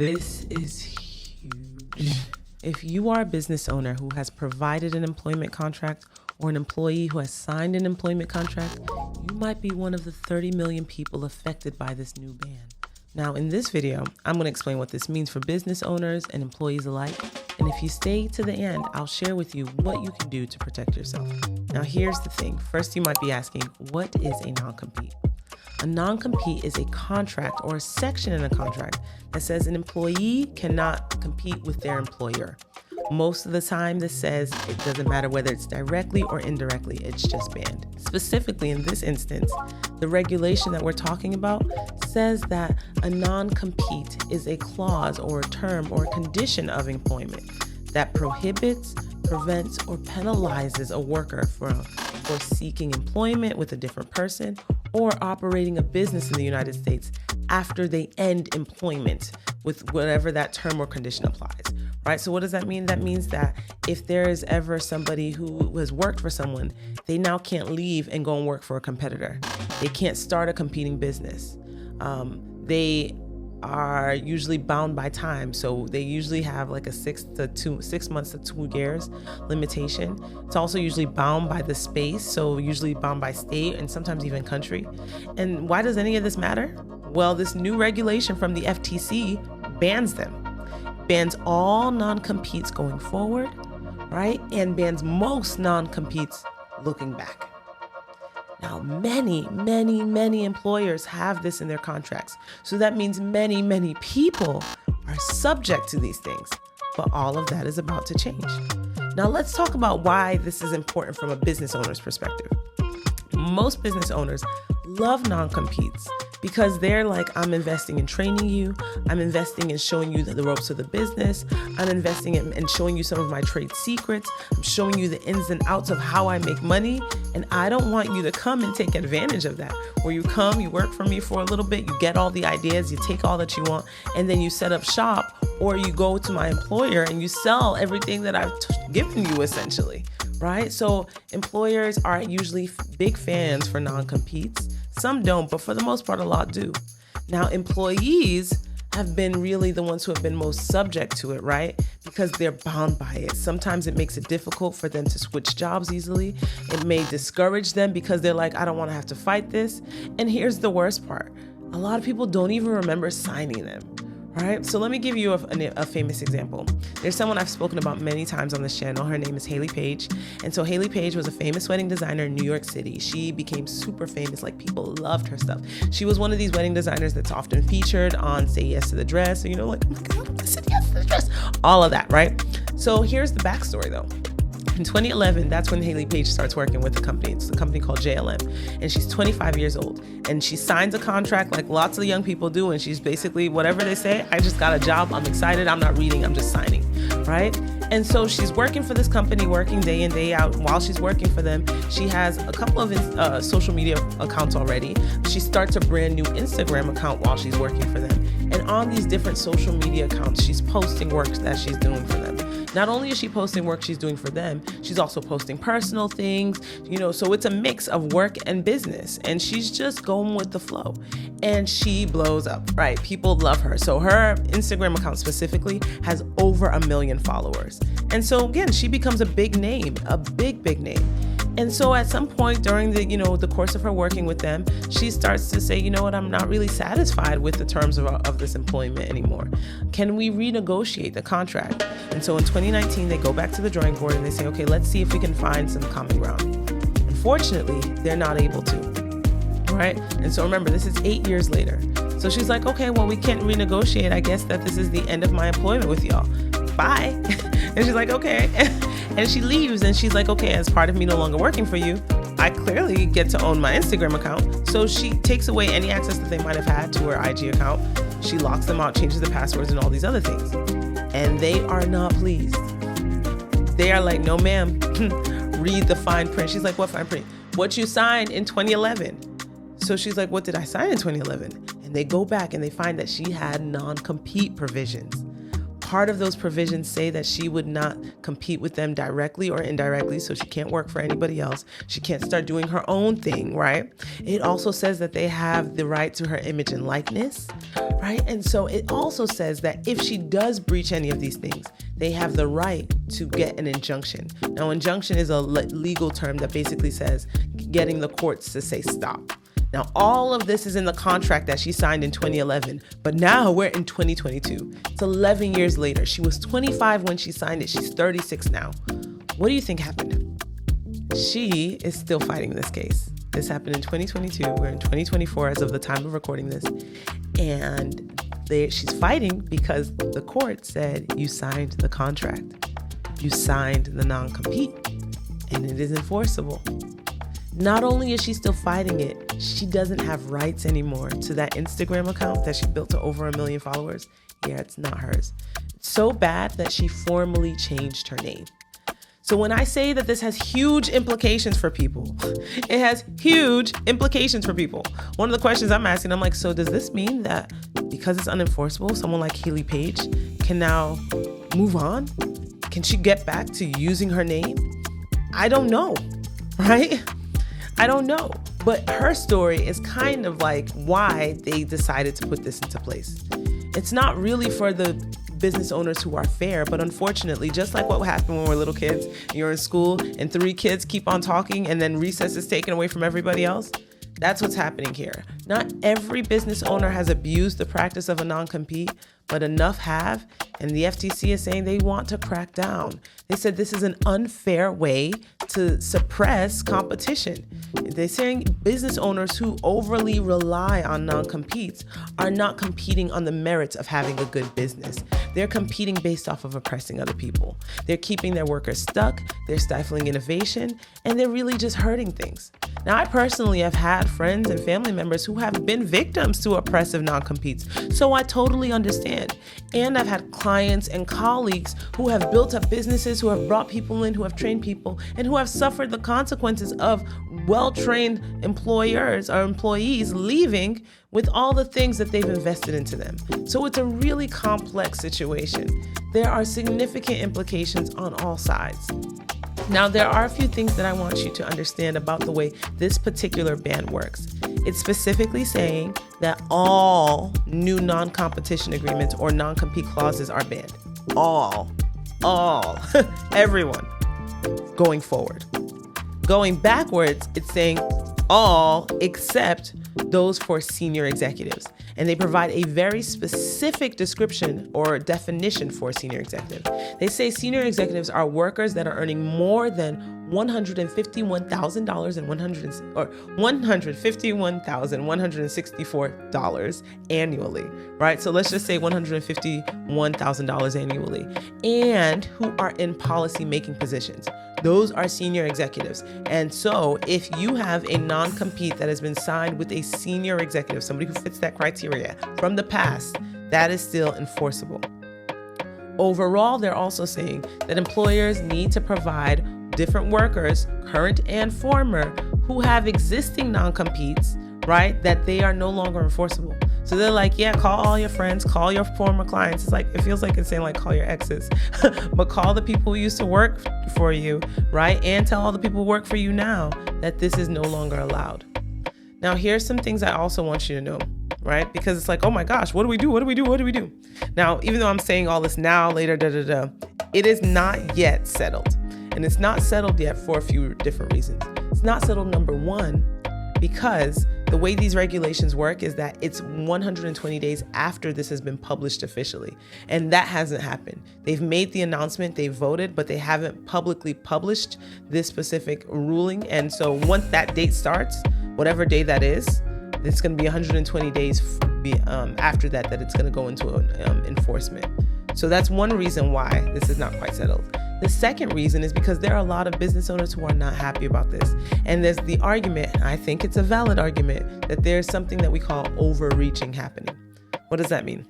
This is huge. If you are a business owner who has provided an employment contract or an employee who has signed an employment contract, you might be one of the 30 million people affected by this new ban. Now, in this video, I'm going to explain what this means for business owners and employees alike. And if you stay to the end, I'll share with you what you can do to protect yourself. Now, here's the thing. First, you might be asking, what is a non-compete? A non-compete is a contract or a section in a contract that says an employee cannot compete with their employer. Most of the time, this says it doesn't matter whether it's directly or indirectly, it's just banned. Specifically in this instance, the regulation that we're talking about says that a non-compete is a clause or a term or a condition of employment that prohibits, prevents, or penalizes a worker for seeking employment with a different person or operating a business in the United States after they end employment with whatever that term or condition applies, right? So what does that mean? That means that if there is ever somebody who has worked for someone, they now can't leave and go and work for a competitor. They can't start a competing business. They are usually bound by time. So they usually have like a 6 months to 2 years limitation. It's also usually bound by the space. So usually bound by state and sometimes even country. And why does any of this matter? Well, this new regulation from the FTC bans them. Bans all non-competes going forward, right? And bans most non-competes looking back. Now, many employers have this in their contracts. So that means many people are subject to these things. But all of that is about to change. Now, let's talk about why this is important from a business owner's perspective. Most business owners love non-competes because they're like, I'm investing in training you. I'm investing in showing you the ropes of the business. I'm investing in showing you some of my trade secrets. I'm showing you the ins and outs of how I make money. And I don't want you to come and take advantage of that. Where you come, you work for me for a little bit, you get all the ideas, you take all that you want, and then you set up shop, or you go to my employer and you sell everything that I've given you essentially, right? So employers are usually big fans for non-competes. Some don't, but for the most part, a lot do. Now, employees have been really the ones who have been most subject to it, right? Because they're bound by it. Sometimes it makes it difficult for them to switch jobs easily. It may discourage them because they're like, I don't want to have to fight this. And here's the worst part. A lot of people don't even remember signing them. Right? So let me give you a famous example. There's someone I've spoken about many times on this channel. Her name is Haley Page. And so Haley Page was a famous wedding designer in New York City. She became super famous. Like, people loved her stuff. She was one of these wedding designers that's often featured on Say Yes to the Dress. So, you know, like, oh my God, I said yes to the dress. All of that, right? So here's the backstory though. In 2011, that's when Haley Page starts working with the company. It's a company called JLM. And she's 25 years old. And she signs a contract like lots of young people do. And she's basically, whatever they say, I just got a job. I'm excited. I'm not reading. I'm just signing. Right? And so she's working for this company, working day in, day out. While she's working for them, she has a couple of social media accounts already. She starts a brand new Instagram account while she's working for them. And on these different social media accounts, she's posting work that she's doing for them. Not only is she posting work she's doing for them, she's also posting personal things, you know, so it's a mix of work and business. And she's just going with the flow. And she blows up, right? People love her. So her Instagram account specifically has over 1 million followers. And so again, she becomes a big name, a big name. And so at some point during the course of her working with them, she starts to say, you know what, I'm not really satisfied with the terms of this employment anymore. Can we renegotiate the contract? And so in 2019, they go back to the drawing board and they say, okay, let's see if we can find some common ground. Unfortunately, they're not able to, right? And so remember, this is 8 years later. So she's like, okay, well, we can't renegotiate. I guess that this is the end of my employment with y'all. Bye. And she's like, okay. And she leaves and she's like, okay, as part of me no longer working for you, I clearly get to own my Instagram account. So she takes away any access that they might have had to her IG account. She locks them out, changes the passwords and all these other things. And they are not pleased. They are like, no, ma'am, read the fine print. She's like, what fine print? What you signed in 2011. So she's like, what did I sign in 2011? And they go back and they find that she had non-compete provisions. part of those provisions say that she would not compete with them directly or indirectly, so she can't work for anybody else. She can't start doing her own thing, right? It also says that they have the right to her image and likeness, right? And so it also says that if she does breach any of these things, they have the right to get an injunction. Now, injunction is a legal term that basically says getting the courts to say stop. Now, all of this is in the contract that she signed in 2011, but now we're in 2022. It's 11 years later. She was 25 when she signed it. She's 36 now. What do you think happened? She is still fighting this case. This happened in 2022. We're in 2024 as of the time of recording this. And she's fighting because the court said you signed the contract. You signed the non-compete, and it is enforceable. Not only is she still fighting it, she doesn't have rights anymore to that Instagram account that she built to over 1 million followers. Yeah, it's not hers. It's so bad that she formally changed her name. So when I say that this has huge implications for people, it has huge implications for people. One of the questions I'm asking, I'm like, so does this mean that because it's unenforceable, someone like Haley Page can now move on? Can she get back to using her name? I don't know, right? I don't know, but her story is kind of like why they decided to put this into place. It's not really for the business owners who are fair, but unfortunately, just like what happened when we were little kids, you're in school and 3 kids keep on talking and then recess is taken away from everybody else. That's what's happening here. Not every business owner has abused the practice of a non-compete, but enough have, and the FTC is saying they want to crack down. They said this is an unfair way to suppress competition. They're saying business owners who overly rely on non-competes are not competing on the merits of having a good business. They're competing based off of oppressing other people. They're keeping their workers stuck, they're stifling innovation, and they're really just hurting things. Now, I personally have had friends and family members who have been victims to oppressive non-competes, so I totally understand. And I've had clients and colleagues who have built up businesses, who have brought people in, who have trained people, and who have suffered the consequences of well-trained employers or employees leaving with all the things that they've invested into them. So it's a really complex situation. There are significant implications on all sides. Now, there are a few things that I want you to understand about the way this particular ban works. It's specifically saying that all new non-competition agreements or non-compete clauses are banned. All, everyone going forward. Going backwards, it's saying all except those for senior executives. And they provide a very specific description or definition for senior executive. They say senior executives are workers that are earning more than $151,164 annually, right? So let's just say $151,000 annually, and who are in policy making positions. Those are senior executives. And so if you have a non-compete that has been signed with a senior executive, somebody who fits that criteria from the past, that is still enforceable. Overall, they're also saying that employers need to provide different workers, current and former, who have existing non-competes, right, that they are no longer enforceable. So they're like, yeah, call all your friends, call your former clients. It's like, it feels like it's saying like call your exes, but call the people who used to work for you, right? And tell all the people who work for you now that this is no longer allowed. Now, here's some things I also want you to know, right? Because it's like, oh my gosh, what do we do? What do we do? What do we do? Now, even though I'm saying all this now, later, it is not yet settled. And it's not settled yet for a few different reasons. It's not settled, number one, because the way these regulations work is that it's 120 days after this has been published officially. And that hasn't happened. They've made the announcement, they voted, but they haven't publicly published this specific ruling. And so once that date starts, whatever day that is, it's going to be 120 days after that it's going to go into enforcement. So that's one reason why this is not quite settled. The second reason is because there are a lot of business owners who are not happy about this. And there's the argument, I think it's a valid argument, that there's something that we call overreaching happening. What does that mean?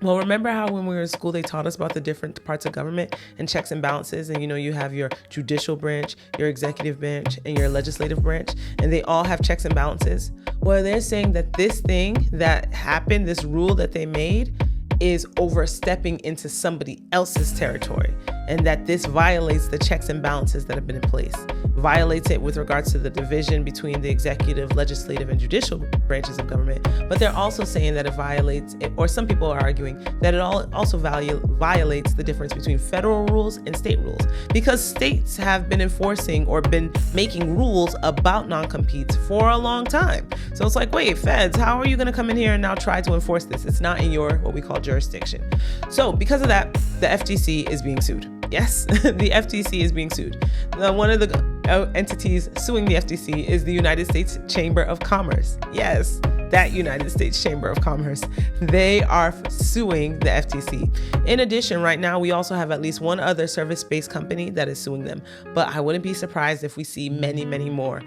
Well, remember how when we were in school, they taught us about the different parts of government and checks and balances. And, you have your judicial branch, your executive branch, and your legislative branch, and they all have checks and balances. Well, they're saying that this thing that happened, this rule that they made, is overstepping into somebody else's territory, and that this violates the checks and balances that have been in place. Violates it with regards to the division between the executive, legislative, and judicial branches of government. But they're also saying that it violates, or some people are arguing that it also violates the difference between federal rules and state rules, because states have been enforcing or been making rules about non-competes for a long time. So it's like, wait, feds, how are you going to come in here and now try to enforce this? It's not in your, what we call, jurisdiction. So because of that, the FTC is being sued. Yes, the FTC is being sued. One of the entities suing the FTC is the United States Chamber of Commerce. Yes, that United States Chamber of Commerce. They are suing the FTC. In addition, right now, we also have at least one other service-based company that is suing them. But I wouldn't be surprised if we see many, many more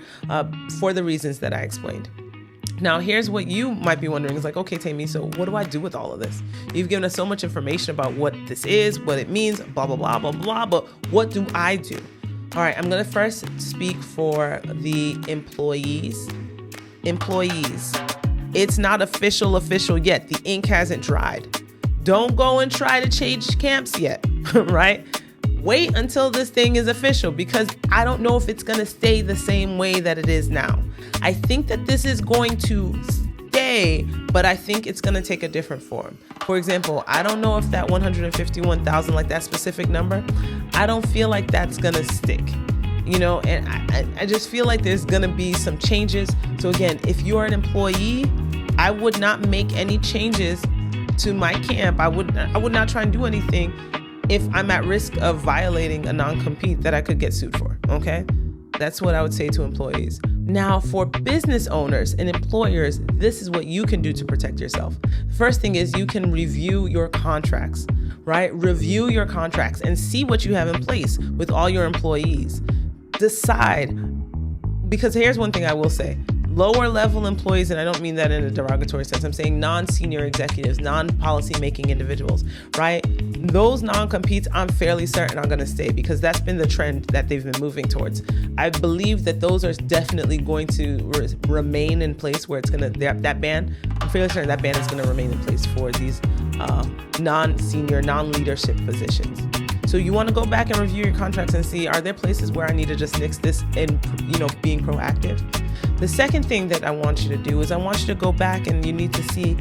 for the reasons that I explained. Now, here's what you might be wondering. It's like, okay, Tammy, so what do I do with all of this? You've given us so much information about what this is, what it means, blah, blah, blah, blah, blah, but what do I do? All right, I'm going to first speak for the employees. It's not official yet. The ink hasn't dried. Don't go and try to change camps yet, right? Wait until this thing is official, because I don't know if it's going to stay the same way that it is now. I think that this is going to stay, but I think it's going to take a different form. For example, I don't know if that 151,000, like that specific number, I don't feel like that's going to stick. And I just feel like there's going to be some changes. So again, if you're an employee, I would not make any changes to my camp. I would not try and do anything if I'm at risk of violating a non-compete that I could get sued for, okay? That's what I would say to employees. Now, for business owners and employers, this is what you can do to protect yourself. The first thing is you can review your contracts, right? Review your contracts and see what you have in place with all your employees. Decide, because here's one thing I will say. Lower level employees, and I don't mean that in a derogatory sense, I'm saying non-senior executives, non-policy making individuals, right? Those non-competes, I'm fairly certain are going to stay, because that's been the trend that they've been moving towards. I believe that those are definitely going to remain in place, where it's going to, that ban, I'm fairly certain that ban is going to remain in place for these non-senior, non-leadership positions. So you want to go back and review your contracts and see, are there places where I need to just nix this and, being proactive? The second thing that I want you to do is I want you to go back and you need to see,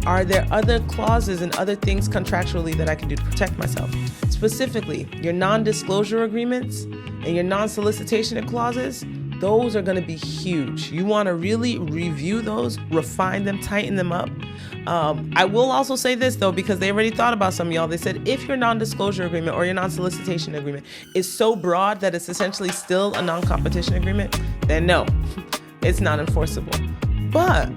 are there other clauses and other things contractually that I can do to protect myself? Specifically, your non-disclosure agreements and your non-solicitation clauses, those are going to be huge. You want to really review those, refine them, tighten them up. I will also say this, though, because they already thought about some of y'all. They said if your non-disclosure agreement or your non-solicitation agreement is so broad that it's essentially still a non-competition agreement, then no, it's not enforceable. But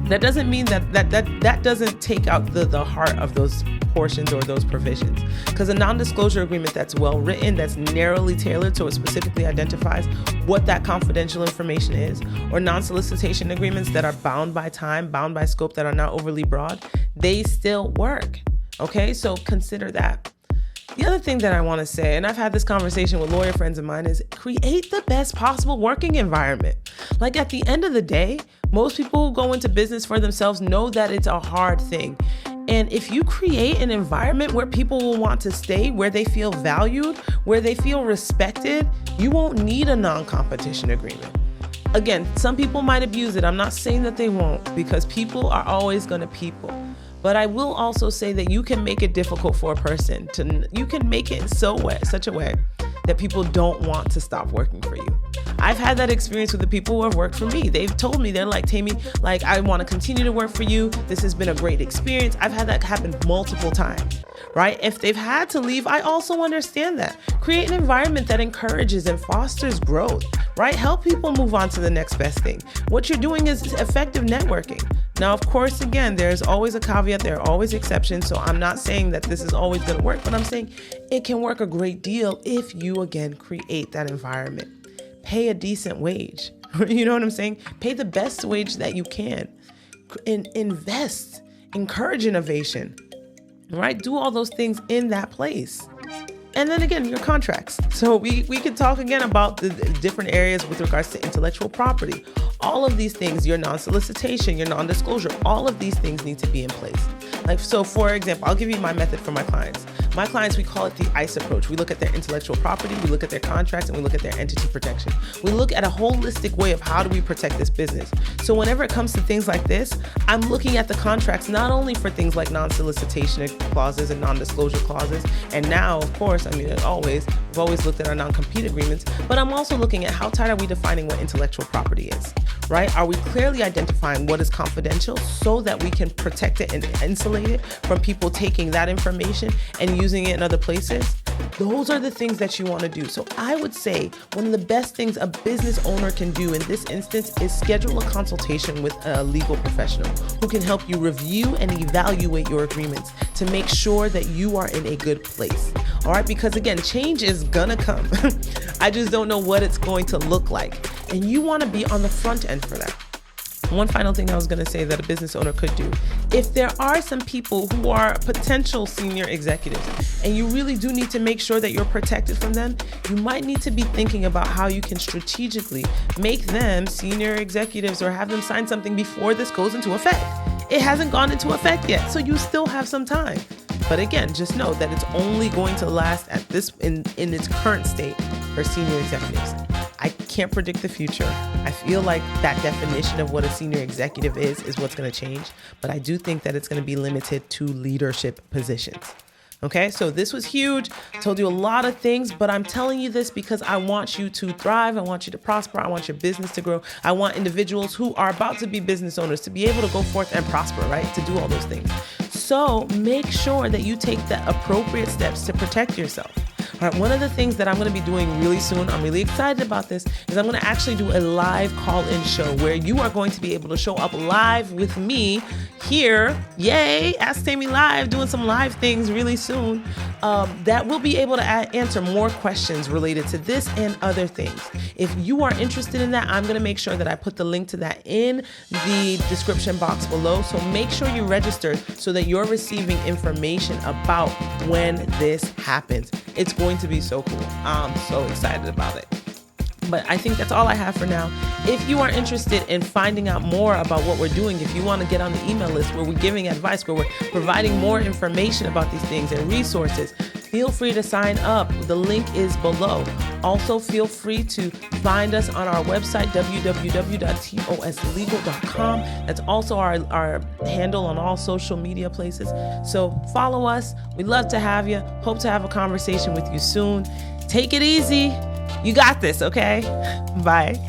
that doesn't mean that doesn't take out the heart of those portions or those provisions. Because a non-disclosure agreement that's well written, that's narrowly tailored so it specifically identifies what that confidential information is, or non-solicitation agreements that are bound by time, bound by scope, that are not overly broad, they still work. Okay, so consider that. The other thing that I want to say, and I've had this conversation with lawyer friends of mine, is create the best possible working environment. Like, at the end of the day, most people who go into business for themselves know that it's a hard thing. And if you create an environment where people will want to stay, where they feel valued, where they feel respected, you won't need a non-competition agreement. Again, some people might abuse it. I'm not saying that they won't, because people are always going to people. But I will also say that you can make it difficult for a person you can make it in such a way that people don't want to stop working for you. I've had that experience with the people who have worked for me. They've told me, they're like, Tammy, like, I want to continue to work for you. This has been a great experience. I've had that happen multiple times, right? If they've had to leave, I also understand that. Create an environment that encourages and fosters growth, right? Help people move on to the next best thing. What you're doing is effective networking. Now, of course, again, there's always a caveat, there are always exceptions. So I'm not saying that this is always going to work, but I'm saying it can work a great deal if you, again, create that environment. Pay a decent wage. You know what I'm saying? Pay the best wage that you can. Invest, encourage innovation, right? Do all those things in that place. And then again, your contracts. So we can talk again about the different areas with regards to intellectual property. All of these things, your non-solicitation, your non-disclosure, all of these things need to be in place. Like, so for example, I'll give you my method for my clients. My clients, we call it the ICE approach. We look at their intellectual property, we look at their contracts, and we look at their entity protection. We look at a holistic way of how do we protect this business. So whenever it comes to things like this, I'm looking at the contracts not only for things like non-solicitation clauses and non-disclosure clauses, and now, of course, we've always looked at our non-compete agreements, but I'm also looking at how tight are we defining what intellectual property is, right? Are we clearly identifying what is confidential so that we can protect it and insulate it from people taking that information and using it in other places? Those are the things that you want to do. So I would say one of the best things a business owner can do in this instance is schedule a consultation with a legal professional who can help you review and evaluate your agreements to make sure that you are in a good place. All right, because again, change is gonna come. I just don't know what it's going to look like. And you want to be on the front end for that. One final thing I was going to say that a business owner could do. If there are some people who are potential senior executives and you really do need to make sure that you're protected from them, you might need to be thinking about how you can strategically make them senior executives or have them sign something before this goes into effect. It hasn't gone into effect yet, so you still have some time. But again, just know that it's only going to last at this in its current state for senior executives. I can't predict the future. I feel like that definition of what a senior executive is what's going to change. But I do think that it's going to be limited to leadership positions. Okay, so this was huge. I told you a lot of things, but I'm telling you this because I want you to thrive. I want you to prosper. I want your business to grow. I want individuals who are about to be business owners to be able to go forth and prosper, right? To do all those things. So make sure that you take the appropriate steps to protect yourself. All right, one of the things that I'm going to be doing really soon, I'm really excited about this, is I'm going to actually do a live call-in show where you are going to be able to show up live with me here. Yay, Ask Tammy Live, doing some live things really soon. That will be able to answer more questions related to this and other things. If you are interested in that, I'm going to make sure that I put the link to that in the description box below. So make sure you register so that you're receiving information about when this happens. It's going to be so cool. I'm so excited about it. But I think that's all I have for now. If you are interested in finding out more about what we're doing, if you want to get on the email list where we're giving advice, where we're providing more information about these things and resources, feel free to sign up. The link is below. Also, feel free to find us on our website, www.toslegal.com. That's also our handle on all social media places. So follow us. We'd love to have you. Hope to have a conversation with you soon. Take it easy. You got this, okay? Bye.